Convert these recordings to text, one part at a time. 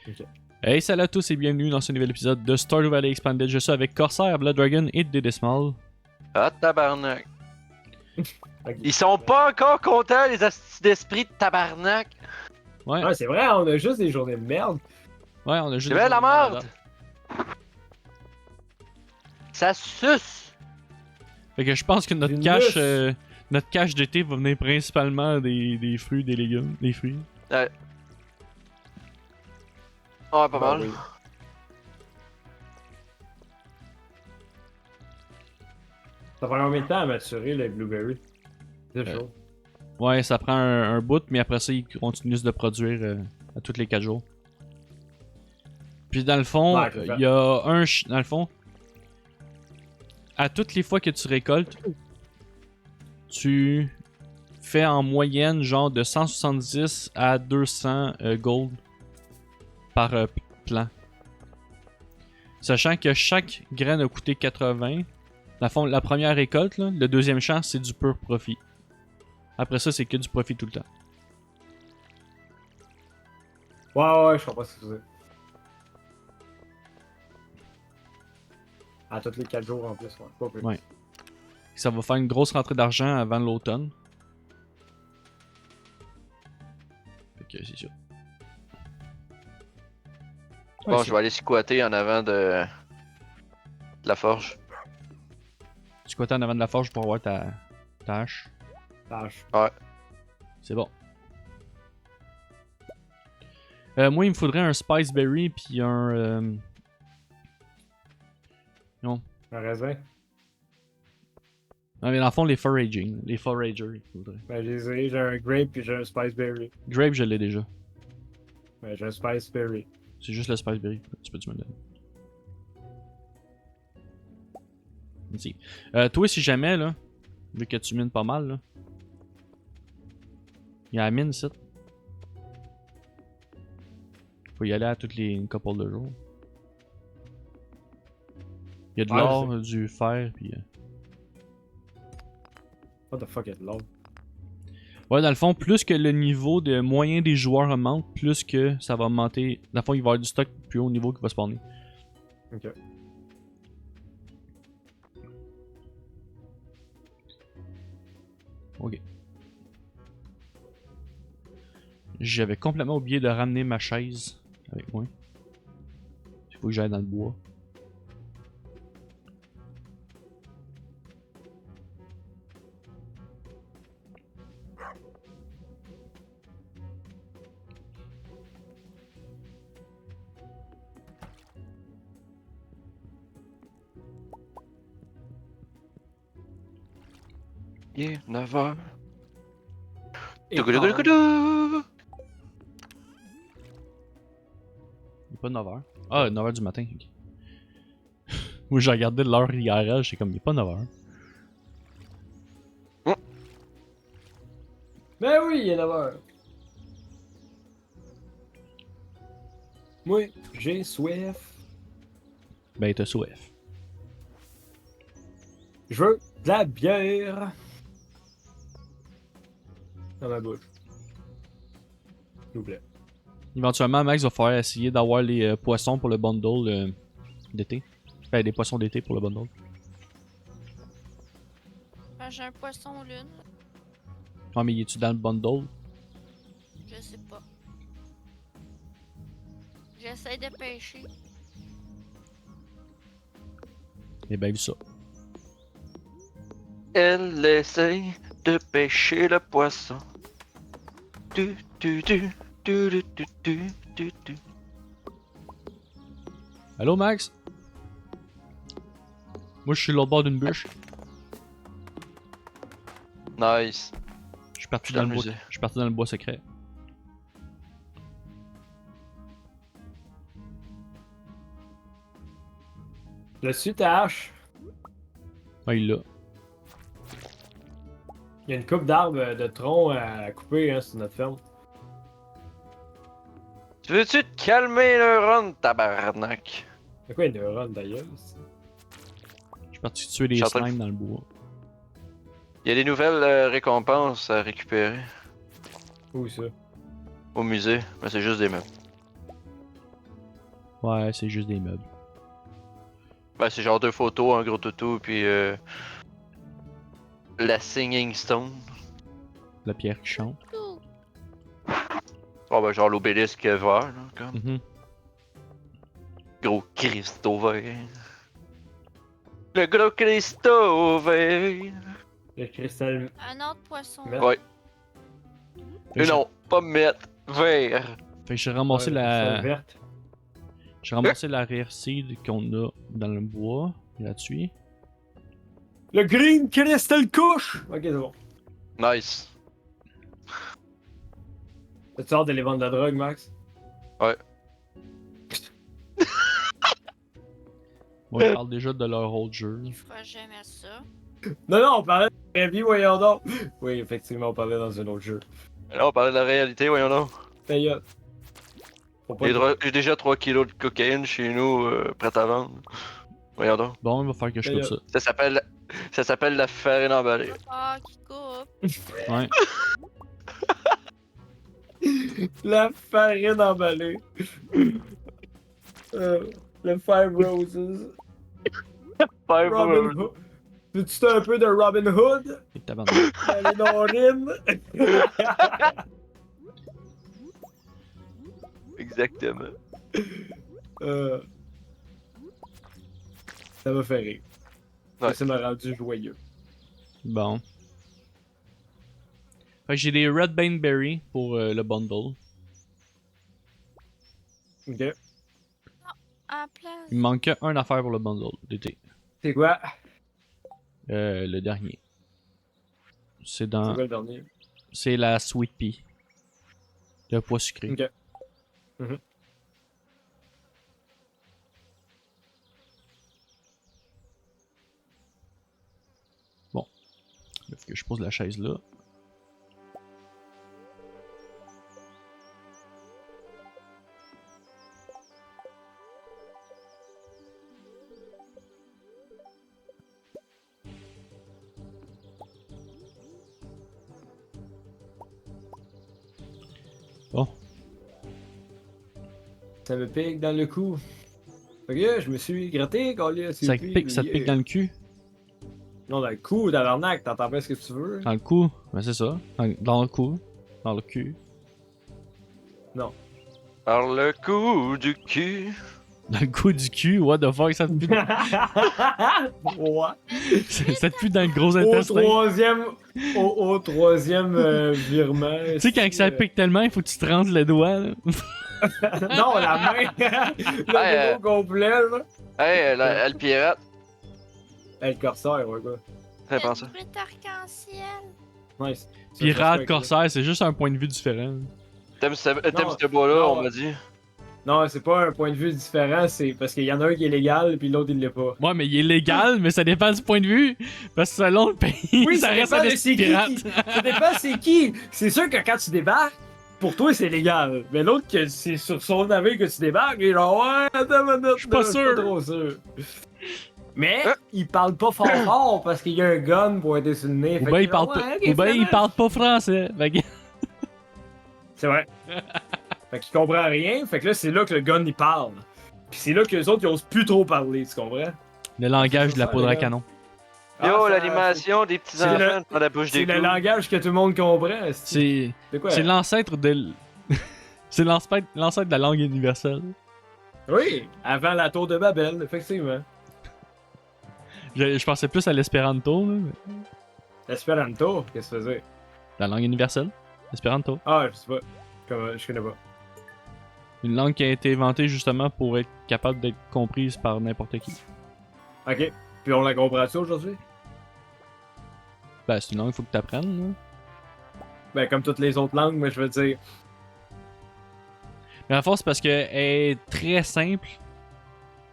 Ok. Hey, salut à tous et bienvenue dans ce nouvel épisode de Stardew Valley Expanded. Je suis avec Corsair, Blood Dragon et Dédécimal. Ah, tabarnak. Ok. Ils sont pas encore contents, les astis d'esprit de tabarnak. Ouais, Ah, c'est vrai, on a juste des journées de merde. ouais, on a juste C'est bien la journées de merde. date. Ça suce. Fait que je pense que Du mus. notre cache d'été va venir principalement des fruits, des légumes, des fruits. Ouais, pas Ben mal. oui. Ça va combien de temps à maturer les blueberries? C'est chaud. Ouais, ça prend un bout, mais après ça, ils continuent de produire à tous les 4 jours. Puis dans le fond, Ouais, c'est ça. il y a dans le fond, à toutes les fois que tu récoltes, tu fais en moyenne genre de 170 à 200 gold par plant. Sachant que chaque graine a coûté 80. Dans le fond, la première récolte, là, le deuxième champ, c'est du pur profit. Après ça, c'est que du profit tout le temps. Ouais, je comprends ce que c'est. À tous les 4 jours en plus, ouais. Pas plus. Ouais. Ça va faire une grosse rentrée d'argent avant l'automne. Fait que c'est ça. Bon, Ouais, je vais aller squatter en avant de la forge. Tu squattes en avant de la forge pour avoir ta hache. Tâche. C'est bon. Moi, il me faudrait un Spice Berry puis un. Non. Un raisin? Non, mais dans le fond, les foraging. Les foragers, il faudrait. Ben, j'ai un grape puis j'ai un spice berry. Grape, je l'ai déjà. Ben, j'ai un spice berry. C'est juste le Spice Berry. Tu peux-tu me le donner? Ici. Toi, si jamais, là, vu que tu mines pas mal, là. Il y a la mine ici. Faut y aller à toutes les une couple de jours. Il y a de Ouais, l'or, du fer, puis. What the fuck est l'autre? Ouais, dans le fond, plus que le niveau de moyen des joueurs augmente, plus que ça va augmenter. Dans le fond, il va y avoir du stock plus haut niveau qui va spawner. Ok. Ok. J'avais complètement oublié de ramener ma chaise avec moi. Il faut que j'aille dans le bois. Yeah, 9h. Et Tougoudougoudou. Il est pas 9h. Ah, 9h du matin. Ok. Moi, j'ai regardé l'heure IRL, j'étais comme, il est pas 9h. Ben oui, il est 9h. Moi, j'ai soif. Ben, t'as soif. Je veux de la bière. Dans ma bouche. S'il vous plaît. Éventuellement, Max va falloir essayer d'avoir les poissons pour le bundle d'été. Enfin, des poissons d'été pour le bundle. Ben, j'ai un poisson lune, Ah, mais es-tu dans le bundle? je sais pas. J'essaie de pêcher. J'ai bien vu ça. Elle essaye de pêcher le poisson. Du, du, du, du, du, du, du, du, du. Allô, Max? Moi, je suis l'autre bord d'une bûche. Nice. Je suis parti Je dans le suis bois. amusé. Je suis parti dans le bois secret. Là-dessus, ta hache. Ah, il l'a. Il y a une coupe d'arbres de tronc à couper hein, sur notre ferme. Tu veux-tu te calmer le run, tabarnak? C'est quoi une neurones d'ailleurs? Je suis parti tuer des Je suis en train de- slimes dans le bois. Il y a des nouvelles récompenses à récupérer Où ça? au musée, mais c'est juste des meubles. Ouais, c'est juste des meubles. Ben, c'est genre 2 photos, un gros toutou, puis la Singing Stone. La pierre qui chante. Ouh. Oh, ben, genre l'obélisque vert, là, comme. Mhm. Gros cristaux verts. Le gros cristaux vert. Le cristal. Un autre poisson. Merde. Ouais. Fait Et que non, pas mettre vert. Fait que j'ai ramassé Ouais, le cristal la. verte. J'ai ramassé la rare seed qu'on a dans le bois, gratuit. Le green crystal couche! Ok, c'est bon. Nice. As-tu hâte d'aller vendre de la drogue, Max? Moi, je parle déjà de leur autre jeu. Il fera jamais ça. Non, on parlait de la vraie vie, voyons donc. Oui, effectivement, on parlait dans un autre jeu. Là, on parlait de la réalité, voyons donc. D'ailleurs. Faut pas J'ai déjà 3 kilos de cocaïne chez nous, prête à vendre. Voyons donc. Bon, il va falloir que je coupe ça. Ça s'appelle la farine emballée. Ah, qui coupe. Ouais. La farine emballée. Le Five Roses. Robin Hood. Veux-tu un peu de Robin Hood? Et tabarnak. Allez, Norine. Exactement. Ça m'a fait rire. Ouais. Ça m'a rendu joyeux. Bon. Fait que j'ai des Red Baneberry pour le bundle. Ok. En place. Il me manquait une affaire pour le bundle d'été. C'est quoi? Le dernier. C'est dans. C'est quoi le dernier? C'est la Sweet Pea. Le pois sucré. Ok. Mhm. Bon. Il faut que je pose la chaise là. Bon. Ça me pique dans le cou. Fait que je me suis gratté, collé. Ça te pique dans le cul? Non, dans le cou, dans l'arnaque, t'entends pas ce que tu veux? Dans le cou? Ben c'est ça. Dans le cou. Dans le cul. Non. Par le coup du cul. Dans le cou du cul? What the fuck? Ça te pue, Ouais. ça te pue dans le gros Au intestin? troisième, au troisième virement. Tu sais, quand ça pique tellement, il faut que tu te rentres le doigt. Là. Non, la main. Le gros complet, là. Hey, le pirate. Hey, le corsaire, ouais, quoi. T'as Le pensé? bruit arc-en-ciel. Nice. Pirate, corsaire, c'est juste un point de vue différent. T'aimes Non, ce bois-là, non. on m'a dit. Non, c'est pas un point de vue différent, c'est parce qu'il y en a un qui est légal, puis l'autre il l'est pas. Ouais, mais il est légal, mais ça dépend du point de vue. Parce que selon le pays, Oui, ça ça reste dépend un de c'est qui. pirate. Ça dépend c'est qui. C'est sûr que quand tu débarques, pour toi c'est légal. Mais l'autre, que c'est sur son navire que tu débarques, il est genre, ouais, attends une minute, Je suis pas là, sûr. trop sûr. Mais il parle pas fort parce qu'il y a un gun pointé sur le nez. Ou fait ben que il parle genre, pas, ouais, ok, ou ben il finalement. parle pas français. Fait que- C'est vrai. Fait qu'il comprend rien, fait que là c'est là que le gun il parle. Puis c'est là que les autres ils osent plus trop parler, tu comprends? Le langage C'est de la ça, poudre à les gars. canon. Yo, Ah, ça- l'animation des petits c'est enfants le- dans la bouche des C'est le clous. langage que tout le monde comprend. C'est quoi? c'est l'ancêtre de. C'est l'ancêtre de la langue universelle. Oui, avant la tour de Babel, effectivement. Je pensais plus à l'espéranto, là, mais- L'espéranto, qu'est-ce que ça faisait? la langue universelle. Espéranto. Ah, je sais pas. Je connais pas. Une langue qui a été inventée justement pour être capable d'être comprise par n'importe qui. Ok. Puis on la comprend-tu aujourd'hui? Ben, c'est une langue qu'il faut que tu apprennes. Ben, comme toutes les autres langues, mais je veux dire. Mais à la fois, c'est parce qu'elle est très simple.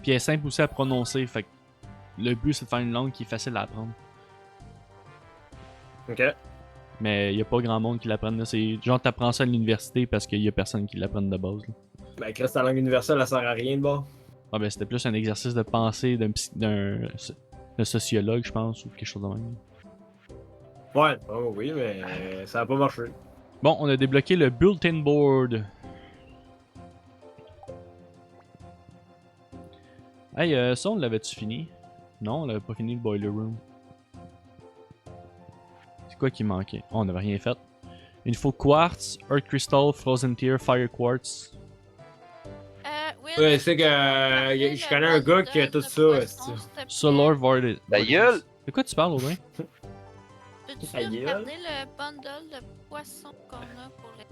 Puis elle est simple aussi à prononcer. Fait que le but, c'est de faire une langue qui est facile à apprendre. Ok. Mais il y a pas grand monde qui l'apprenne. Là. C'est genre, t'apprends ça à l'université parce qu'il y a personne qui l'apprenne de base. Là. Ben, Chris, ta langue universelle, elle sert à rien de bon. Ah ben, c'était plus un exercice de pensée d'un sociologue, je pense, ou quelque chose de même. Ouais, oh oui, mais ça a pas marché. Bon, on a débloqué le bulletin board. Hey, ça, on l'avait-tu fini? Non, on l'avait pas fini le Boiler Room. C'est quoi qui manquait? Oh, on n'avait rien fait. Il faut Quartz, Earth Crystal, Frozen Tear, Fire Quartz. Will, Ouais, c'est que garder je le connais un gars qui a bundle tout de ça. poissons, esti. s'il te plaît? Solar Vortex. Ta gueule! De quoi tu parles, Audrey? Peux-tu Ta gueule. regarder le bundle de poissons qu'on a pour les...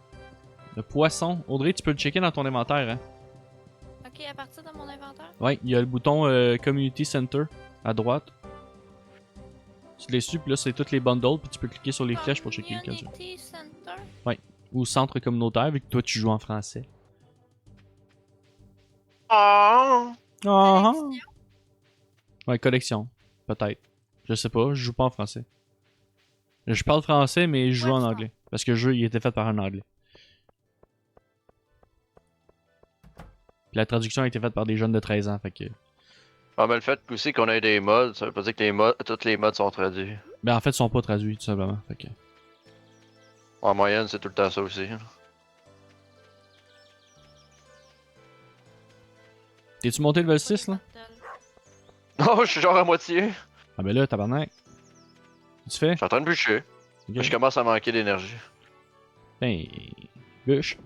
Le poisson. Audrey, tu peux le checker dans ton inventaire, hein? Ok, à partir de mon inventaire? Ouais, il y a le bouton Community Center à droite. Tu les suis, puis là, c'est toutes les bundles, puis tu peux cliquer sur les flèches pour checker lequel tu veux. Community Center? Ou centre communautaire, vu que toi, tu joues en français. Ah! Ah! Collection? Ouais, collection. Peut-être. Je sais pas, je joue pas en français. Je parle français, mais je joue en Poisson. anglais. Parce que le jeu, il était fait par un anglais. Puis la traduction a été faite par des jeunes de 13 ans, fait que... Ah, mais le fait aussi qu'on ait des mods, ça veut pas dire que les mods, tous les mods sont traduits. Ben en fait, ils sont pas traduits, tout simplement, fait que... En moyenne, c'est tout le temps ça aussi. T'es-tu monté level 6, là? Non, je suis genre à moitié. Ah ben là, tabarnak. Qu'est-ce que tu fais? Je suis en train de bûcher. Ok. Je commence à manquer d'énergie. Ben... Bûche.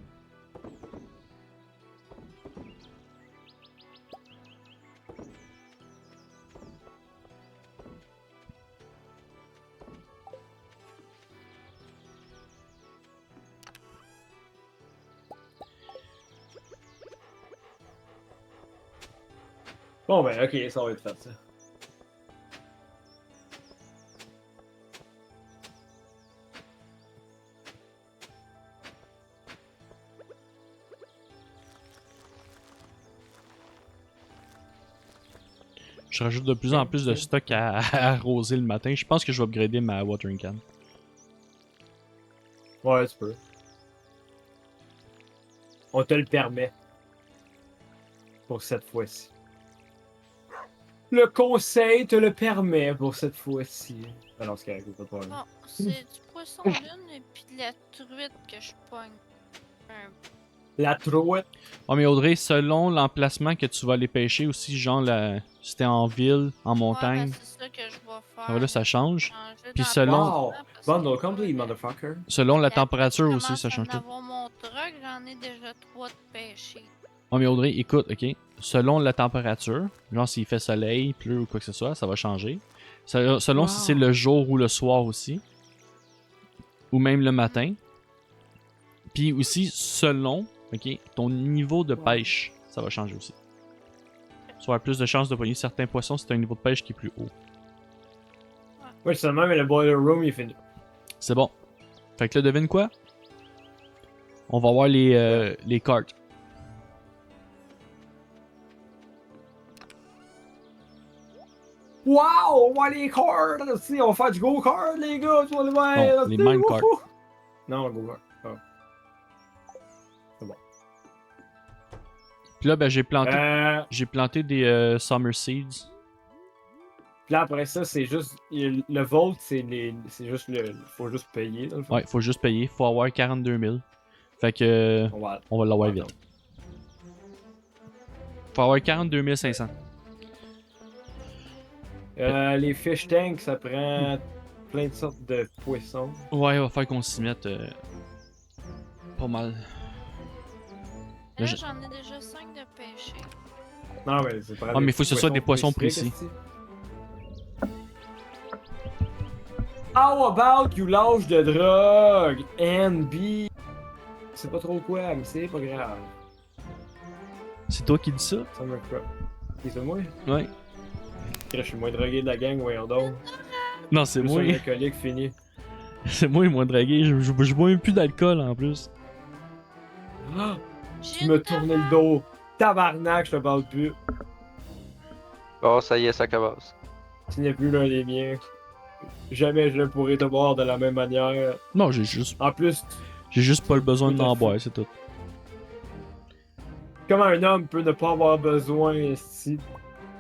Bon, ben, ok, ça va être fait, ça. Je rajoute de plus en plus de stock à arroser le matin. Je pense que je vais upgrader ma watering can. Ouais, tu peux. On te le permet. Pour cette fois-ci. Le conseil te le permet pour cette fois-ci. Ah non, c'est correct, pas de problème. Bon, c'est du poisson lune et puis de la truite que je pogne. La trouette. Oh mais Audrey, selon l'emplacement que tu vas aller pêcher aussi, genre si t'es en ville, en montagne, Ouais, ben, c'est ça que je vais faire. ah, là ça change. Changer Puis selon- Wow! d'emplacement parce Bundle que- complete, motherfucker. Selon la Puis température après, aussi, ça je change commence tout. à en avoir mon truck, j'en ai déjà 3 de pêcher. Oh mais Audrey, écoute, ok. Selon la température, genre s'il fait soleil, pleut ou quoi que ce soit, ça va changer. Selon si Wow. c'est le jour ou le soir aussi. Ou même le matin. Puis aussi, selon, ok, ton niveau de pêche, ça va changer aussi. Tu vas avoir plus de chances de pogner certains poissons si t'as un niveau de pêche qui est plus haut. Ouais, seulement, mais le boiler room, il est fini. C'est bon. Fait que là, devine quoi? On va voir les cartes. Wow! On va les cards! On va faire du go-kart, les gars! Tu vas les voir! Non, les minecarts. Non, go-kart. Ah. Puis là, ben, j'ai planté des Summer Seeds. Puis là, après ça, c'est juste. Le vote, c'est juste le. Faut juste payer, dans le fond. Ouais, faut juste payer. Faut avoir 42 000. Fait que on va l'avoir vite. Faut avoir 42 500. Les fish tanks, ça prend plein de sortes de poissons. Ouais, il va falloir qu'on s'y mette pas mal. Là, je- j'en ai déjà 5 de pêcher. Non, mais c'est pas. Ah, mais faut que ce soit des poissons précis. How about you lâche de drogue? NB. C'est pas trop quoi, mais c'est pas grave. C'est toi qui dis ça? Ça me croit. C'est moi? Ouais. Je suis le moins drogué de la gang, voyons donc. Non, c'est Je moi. suis un alcoolique fini. C'est moi le moins dragué. Je bois même plus d'alcool en plus. Ah, J'ai tu une me tournais le dos. Tabarnak, je te parle plus. Oh, ça y est, ça commence. Tu n'es plus l'un des miens. Jamais je ne pourrai te boire de la même manière. Non, j'ai juste En plus, pas le besoin Tout à d'en fait. boire, c'est tout. comment un homme peut ne pas avoir besoin esti,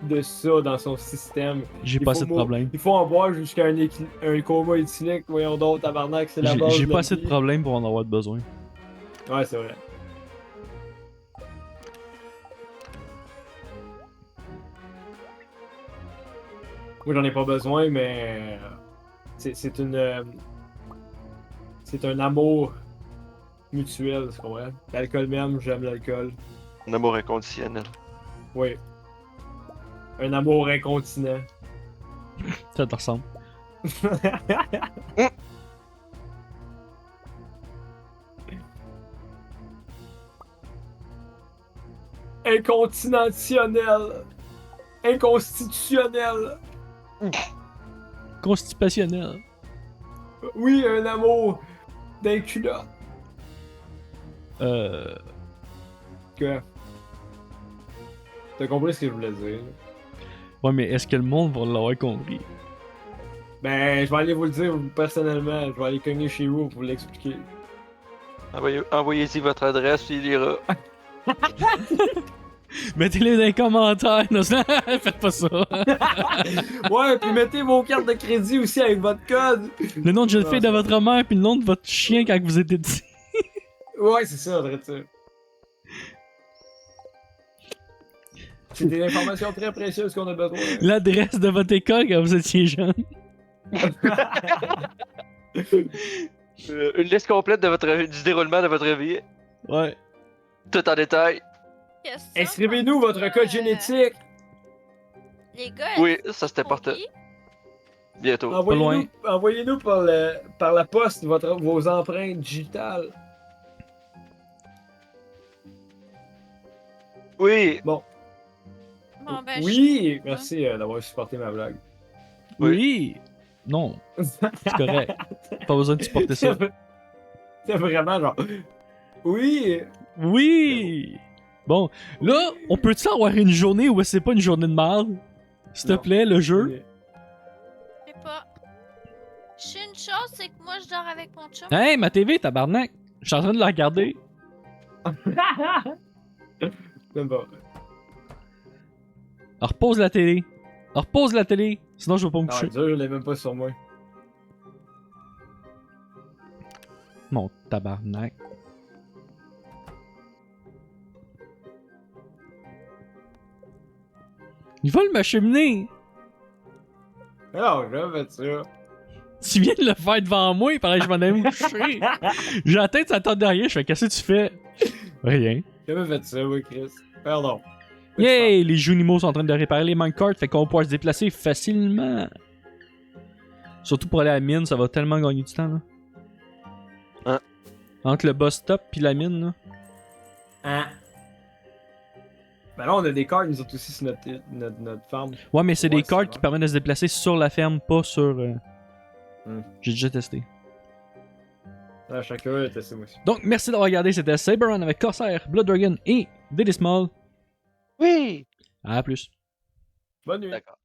de ça dans son système? J'ai Il pas faut assez de problème. Il faut en boire jusqu'à un coma éthylique. Voyons donc, tabarnak, c'est la base. J'ai de pas la assez de vie. problème pour en avoir besoin. Ouais, c'est vrai. Moi, j'en ai pas besoin, mais c'est une. C'est un amour mutuel, tu comprends? L'alcool même, j'aime l'alcool. Un amour inconditionnel. Oui. Un amour incontinent. Ça te ressemble. Incontinentionnel. Inconstitutionnel. Constipationnel. Oui, un amour d'un culotte. Que. T'as compris ce que je voulais dire? Ouais, mais est-ce que le monde va l'avoir compris? Ben, je vais aller vous le dire personnellement. Je vais aller cogner chez vous pour vous l'expliquer. Envoyez-y votre adresse, puis il ira. Mettez-les dans les commentaires. Non, faites pas ça. Ouais, puis mettez vos cartes de crédit aussi avec votre code. Le nom de jeune fille de votre mère, puis le nom de votre chien quand vous étiez petit. Ouais, c'est ça, André. C'est des informations très précieuses qu'on a besoin. L'adresse de votre école quand vous étiez jeune. Une liste complète du déroulement de votre vie. Ouais. Tout en détail. Qu'est-ce que ça, Inscrivez-nous comme votre ça, code génétique. Les gars, Oui, est-ce ça c'était qu'ils sont important. gay? Bientôt. Envoyez-nous par la poste vos empreintes digitales. Oui. Bon, ben, Oui, merci d'avoir supporté ma blague. Oui. Non, c'est correct. Pas besoin de supporter ça. C'est vraiment genre. Oui. Oui. Bon, là, on peut-tu avoir une journée où c'est pas une journée de merde? S'il te Non. plaît, le jeu. je sais pas. Je sais une chose, c'est que moi, je dors avec mon chum. Hey, ma TV, tabarnak. Je suis en train de la regarder. Même pas. Alors, repose la télé. Alors, repose la télé. Sinon, je vais pas me Non, coucher. je l'ai même pas sur moi. Mon tabarnak. Il vole ma cheminée. Non, j'ai jamais fait ça. Tu viens de le faire devant moi, il paraît que je m'en allais me coucher. J'ai la tête sur la tête derrière, je fais qu'est-ce que tu fais? Rien. J'ai jamais fait ça, oui, Chris. Pardon. Yay! Les Junimaux sont en train de réparer les minecarts, fait qu'on va pouvoir se déplacer facilement. Surtout pour aller à la mine, ça va tellement gagner du temps, là. Hein? Entre le bus stop pis la mine, là. Hein? Ben là, on a des cartes, nous autres aussi, sur notre farm. Ouais, mais c'est Ouais, des c'est cartes vrai. qui permettent de se déplacer sur la ferme, pas sur... J'ai déjà testé. Ah, chacun a testé, moi aussi. Donc, merci d'avoir regardé, c'était Cyberrun avec Corsair, Blood Dragon et Diddy Small. Oui. À plus. Bonne nuit. D'accord.